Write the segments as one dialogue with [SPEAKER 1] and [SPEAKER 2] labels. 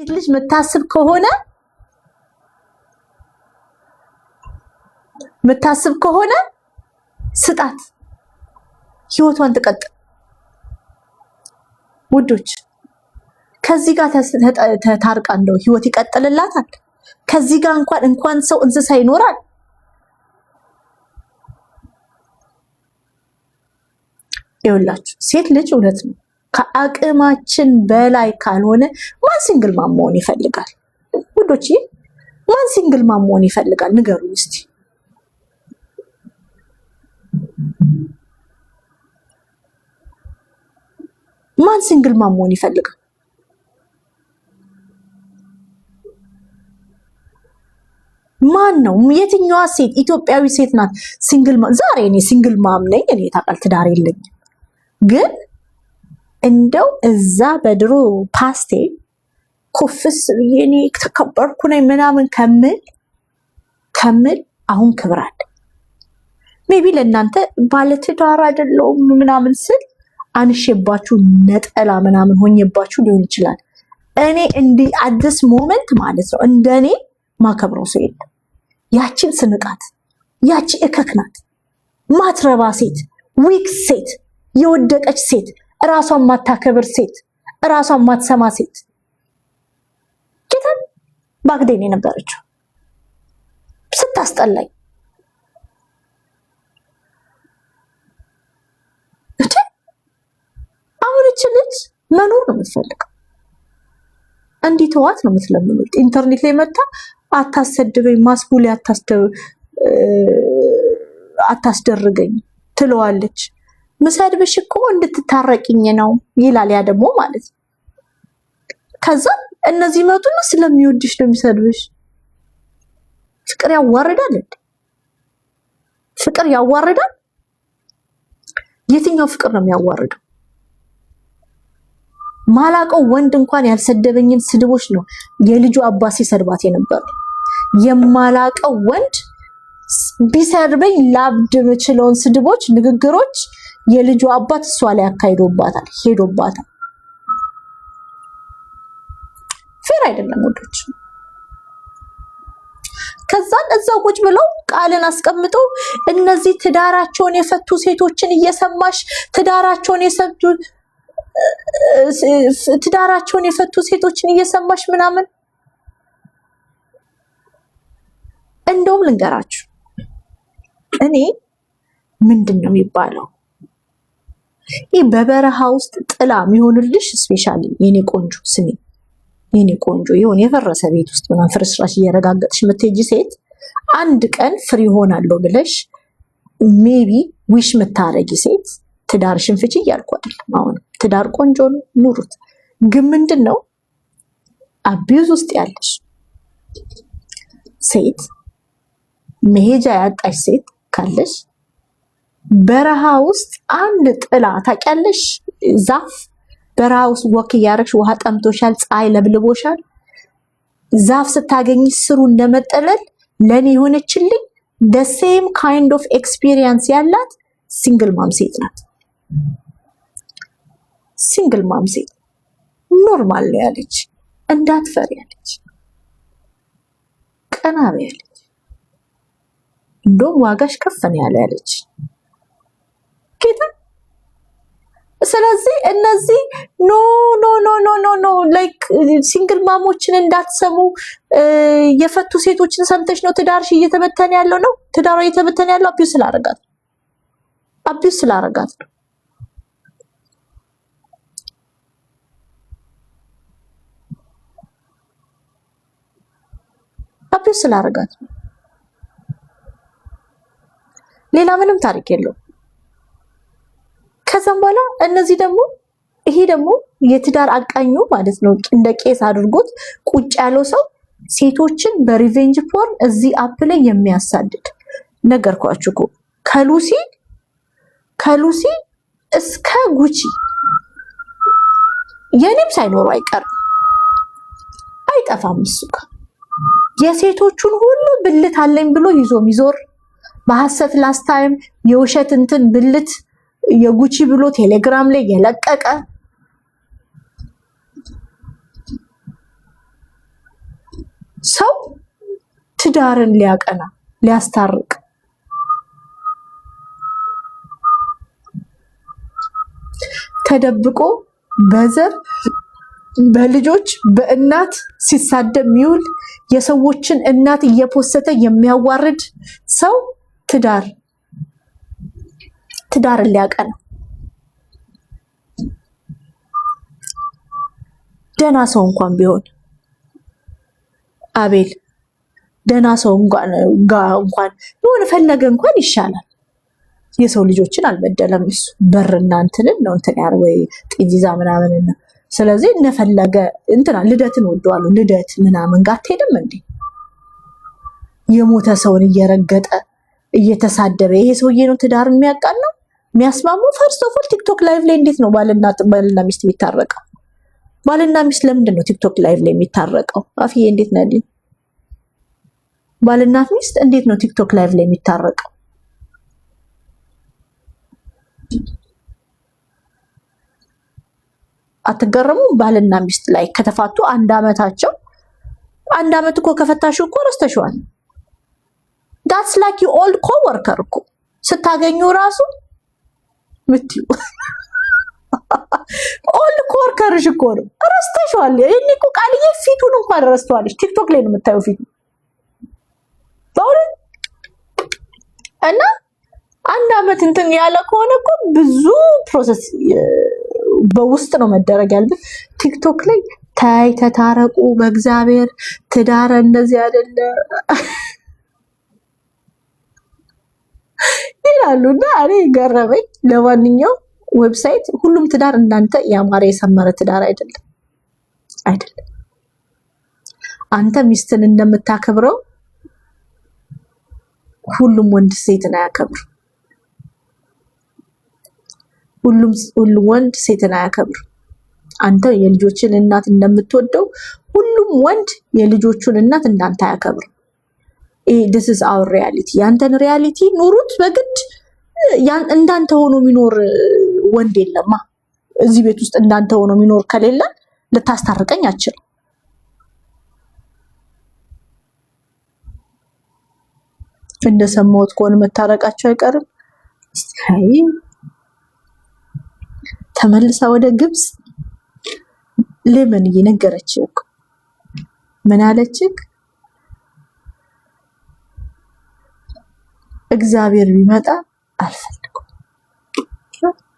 [SPEAKER 1] ልጅ መታስብ ከሆነ ስጣት ህይወቷን ትቀጥል ውዶች ከዚህ ጋር ተታርቃ እንደው ህይወት ይቀጥልላታል ከዚህ ጋር እንኳን ሰው እንስሳ ይኖራል ይኸውላችሁ ሴት ልጅ እውነት ነው ከአቅማችን በላይ ካልሆነ ማን ሲንግል ማም መሆን ይፈልጋል ውዶች ማን ሲንግል ማም መሆን ይፈልጋል ንገሩኝ እስቲ ማን ሲንግል ማም መሆን ይፈልጋል ማን ነው የትኛዋ ሴት ኢትዮጵያዊ ሴት ናት ሲንግል ማም ዛሬ እኔ ሲንግል ማም ነኝ እኔ ታውቃል ትዳር የለኝም ግን እንደው እዛ በድሮ ፓስቴ ኮፍስ የኔ ተከበርኩ ነኝ ምናምን ከመል አሁን ክብራል ሜቢ ለእናንተ ባለ ትዳር አይደለም ምናምን ስል አንሼባችሁ ነጠላ ምናምን ሆኜባችሁ ሊሆን ይችላል እኔ እንዲ አዲስ ሞመንት ማለት ነው እንደኔ ማከብረው ሰው የለም ያቺን ስንቃት ያቺ እከክናት ማትረባ ሴት ዊክ ሴት የወደቀች ሴት ራሷን ማታከብር ሴት ራሷን ማትሰማ ሴት ጌታን ባግዴን የነበረችው ስታስጠላኝ አሁን እቺ ልጅ መኖር ነው የምትፈልገው እንዴት ዋት ነው የምትለምኑት ኢንተርኔት ላይ መጣ አታሰድበኝ ማስቡል አታስደርገኝ ትለዋለች መሰድብሽ እኮ እንድትታረቂኝ ነው ይላል ያ ደግሞ ማለት ከዛ እነዚህ መጡና ስለሚወድሽ ነው የሚሰድብሽ ፍቅር ያዋርዳል የትኛው ፍቅር ነው የሚያዋርደው ማላቀው ወንድ እንኳን ያልሰደበኝን ስድቦች ነው የልጁ አባሲ ሰድባት የነበረው የማላቀው ወንድ ቢሰድበኝ ላብድ ምችለውን ስድቦች ንግግሮች የልጁ አባት እሷ ላይ አካይዶባታል ሄዶባታል ፌር አይደለም ወዶች ከዛን እዛው ቁጭ ብለው ቃልን አስቀምጦ እነዚህ ትዳራቸውን የፈቱ ሴቶችን እየሰማሽ ትዳራቸውን የፈቱ ሴቶችን እየሰማሽ ምናምን እንደውም ልንገራችሁ እኔ ምንድነው የሚባለው ይህ በበረሃ ውስጥ ጥላ የሚሆንልሽ ስፔሻሊ የኔ ቆንጆ ስሚ የኔ ቆንጆ ይሁን የፈረሰ ቤት ውስጥ ምናምን ፍርስራሽ እየረጋገጥሽ የምትሄጂ ሴት አንድ ቀን ፍሪ ሆናለሁ ብለሽ ሜቢ ዊሽ የምታረጊ ሴት ትዳርሽን ፍቺ እያልኩ አይደለም አሁን ትዳር ቆንጆ ነው ኑሩት ግን ምንድነው አቢዩዝ ውስጥ ያለሽ ሴት መሄጃ ያጣሽ ሴት ካለሽ በረሃ ውስጥ አንድ ጥላ ታውቂያለሽ ዛፍ በረሃ ውስጥ ወክ ያረክሽ ውሃ ጠምቶሻል ፀሐይ ለብልቦሻል ዛፍ ስታገኝ ስሩ እንደመጠለል ለኔ ሆነችልኝ the same kind of experience ያላት ሲንግል ማም ሴት ናት ሲንግል ማም ሴት ኖርማል ነው ያለች እንዳትፈሪ ያለች ቀና ያለች እንደውም ዋጋሽ ከፍ ነው ያለች ጌታ ስለዚህ እነዚህ ኖ ላይክ ሲንግል ማሞችን እንዳትሰሙ የፈቱ ሴቶችን ሰምተሽ ነው ትዳርሽ እየተበተነ ያለው ነው ትዳሯ እየተበተነ ያለው አቢዩዝ ስላረጋት ነው አቢዩዝ ስላረጋት ነው ሌላ ምንም ታሪክ የለው ከዛም በኋላ እነዚህ ደግሞ ይሄ ደግሞ የትዳር አቃኙ ማለት ነው እንደ ቄስ አድርጎት ቁጭ ያለው ሰው ሴቶችን በሪቬንጅ ፖርን እዚህ አፕ ላይ የሚያሳድድ ነገርኳችሁ እኮ ከሉሲ እስከ ጉቺ የኔም ሳይኖር አይጠፋም እሱ ጋር የሴቶቹን ሁሉ ብልት አለኝ ብሎ ይዞ ሚዞር በሐሰት ላስት ታይም የውሸት እንትን ብልት የጉቺ ብሎ ቴሌግራም ላይ የለቀቀ ሰው ትዳርን ሊያቀና ሊያስታርቅ ተደብቆ በዘር በልጆች በእናት ሲሳደብ ሚውል የሰዎችን እናት እየፖሰተ የሚያዋርድ ሰው ትዳርን ሊያቀና ደና ሰው እንኳን ቢሆን አቤል ደና ሰው እንኳን የሆነ ፈለገ እንኳን ይሻላል። የሰው ልጆችን አልበደለም እሱ በርና እንትንን ነው እንትን ያር ወይ ጥይዛ ምናምንና ስለዚህ እነፈለገ እንትና ልደትን ወደዋሉ ልደት ምናምን ጋር አትሄድም እንዴ? የሞተ ሰውን እየረገጠ እየተሳደበ ይሄ ሰውዬ ነው ትዳር የሚያቃናው የሚያስማሙ? ፈርስት ኦፍ ኦል ቲክቶክ ላይቭ ላይ እንዴት ነው ባልና ሚስት የሚታረቀው? ባልና ሚስት ለምንድን ነው ቲክቶክ ላይቭ ላይ የሚታረቀው? አፍዬ እንዴት ነው ባልና ሚስት እንዴት ነው ቲክቶክ ላይቭ ላይ የሚታረቀው? አትገረሙ? ባልና ሚስት ላይ ከተፋቱ አንድ አመታቸው። አንድ አመት እኮ ከፈታሽው እኮ ረስተሽዋል። that's like you old coworker እኮ ስታገኙ ራሱ ምትዩ old coworker እኮ ነው ረስተሽዋል። እኔ እኮ ቃልዬ ፊቱን እንኳን ረስተዋለች። ቲክቶክ ላይ ነው የምታየው ፊቱ እና አንድ አመት እንትን ያለ ከሆነ እኮ ብዙ ፕሮሰስ በውስጥ ነው መደረግ ያለበት። ቲክቶክ ላይ ተታረቁ በእግዚአብሔር ትዳር እንደዚህ አይደለ ይላሉና እኔ ገረመኝ። ለማንኛውም ዌብሳይት ሁሉም ትዳር እንዳንተ ያማረ የሰመረ ትዳር አይደለም። አንተ ሚስትን እንደምታከብረው ሁሉም ወንድ ሴትን አያከብር። ሁሉም ወንድ ሴትን አያከብር። አንተ የልጆችን እናት እንደምትወደው ሁሉም ወንድ የልጆቹን እናት እንዳንተ አያከብር። this is our reality። ያንተን ሪያሊቲ ኑሩት በግድ እንዳንተ ሆኖ የሚኖር ወንድ የለማ። እዚህ ቤት ውስጥ እንዳንተ ሆኖ የሚኖር ከሌለ ልታስታርቀኝ አትችልም። እንደሰማሁት ከሆነ መታረቃቸው አይቀርም። አይ ተመልሳ ወደ ግብጽ ለምን እየነገረችው ምን አለችክ? እግዚአብሔር ቢመጣ አልፈልኩም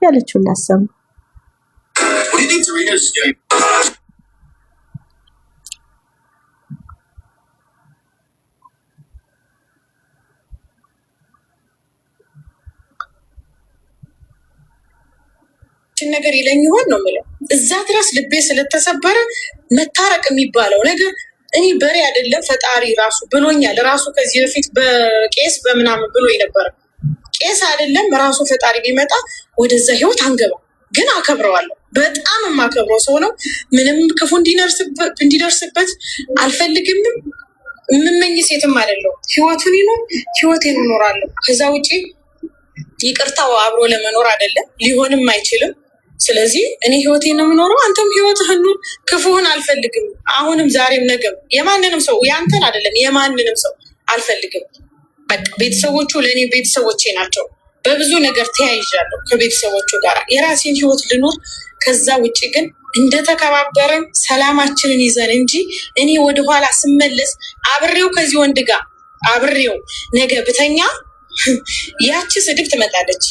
[SPEAKER 1] ያለችው ላሰማ።
[SPEAKER 2] ነገር ይለኝ ይሆን ነው የምለው። እዛ ድረስ ልቤ ስለተሰበረ መታረቅ የሚባለው ነገር እኔ በሬ አይደለም ፈጣሪ ራሱ ብሎኛል። ራሱ ከዚህ በፊት በቄስ በምናምን ብሎኝ ነበር። ቄስ አይደለም ራሱ ፈጣሪ ቢመጣ ወደዛ ህይወት አንገባ፣ ግን አከብረዋለሁ። በጣም የማከብረው ሰው ነው። ምንም ክፉ እንዲደርስበት አልፈልግም። የምመኝ ሴትም አይደለሁም። ህይወቱን ይኖር ህይወቴን እኖራለሁ። ከዛ ውጪ ይቅርታው አብሮ ለመኖር አይደለም፣ ሊሆንም አይችልም። ስለዚህ እኔ ህይወቴን ነው የምኖረው፣ አንተም ህይወትህን ኑር። ክፉህን አልፈልግም። አሁንም ዛሬም ነገም የማንንም ሰው ያንተን አይደለም የማንንም ሰው አልፈልግም። በቃ ቤተሰቦቹ ለእኔ ቤተሰቦቼ ናቸው። በብዙ ነገር ተያይዣለሁ ከቤተሰቦቹ ጋር። የራሴን ህይወት ልኖር። ከዛ ውጭ ግን እንደተከባበረን ሰላማችንን ይዘን እንጂ እኔ ወደኋላ ስመለስ አብሬው ከዚህ ወንድ ጋር አብሬው ነገ ብተኛ ያቺ ስድብ ትመጣለች።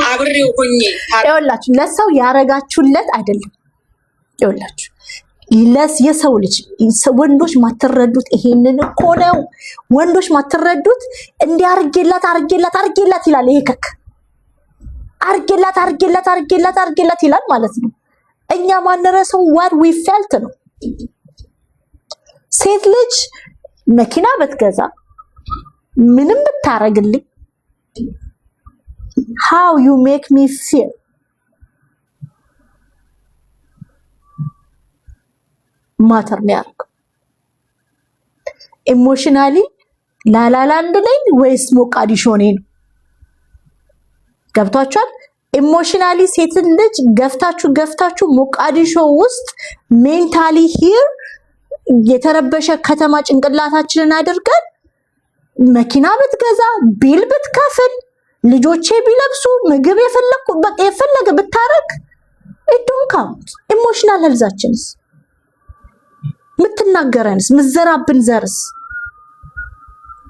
[SPEAKER 2] አብሬው ሆኜ
[SPEAKER 1] ይኸውላችሁ ለሰው ያረጋችሁለት አይደለም። ይኸውላችሁ የሰው ልጅ ወንዶች ማትረዱት ይሄንን እኮ ነው። ወንዶች ማትረዱት እንዲያርጌላት አርጌላት ይላል። ይሄ ከክ አርጌላት ይላል ማለት ነው። እኛ ማንረሰው what we felt ነው። ሴት ልጅ መኪና ብትገዛ ምንም ብታረግልኝ how you make me feel ማተር ሚያርክ ኢሞሽናሊ ላላላንድ ነኝ ወይስ ሞቃዲሾ ነኝ? ገብቷችኋል? ኢሞሽናሊ ሴት ልጅ ገፍታችሁ ሞቃዲሾ ውስጥ ሜንታሊ ሂር የተረበሸ ከተማ ጭንቅላታችንን አድርገን መኪና ብትገዛ ቢል ብትከፍል ልጆቼ ቢለብሱ ምግብ የፈለኩ በቃ የፈለገ ብታረግ ኢዶን ካውንት ኢሞሽናል ሄልዛችንስ ምትናገረንስ ምዘራብን ዘርስ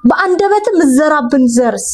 [SPEAKER 1] በአንደበት ምዘራብን ዘርስ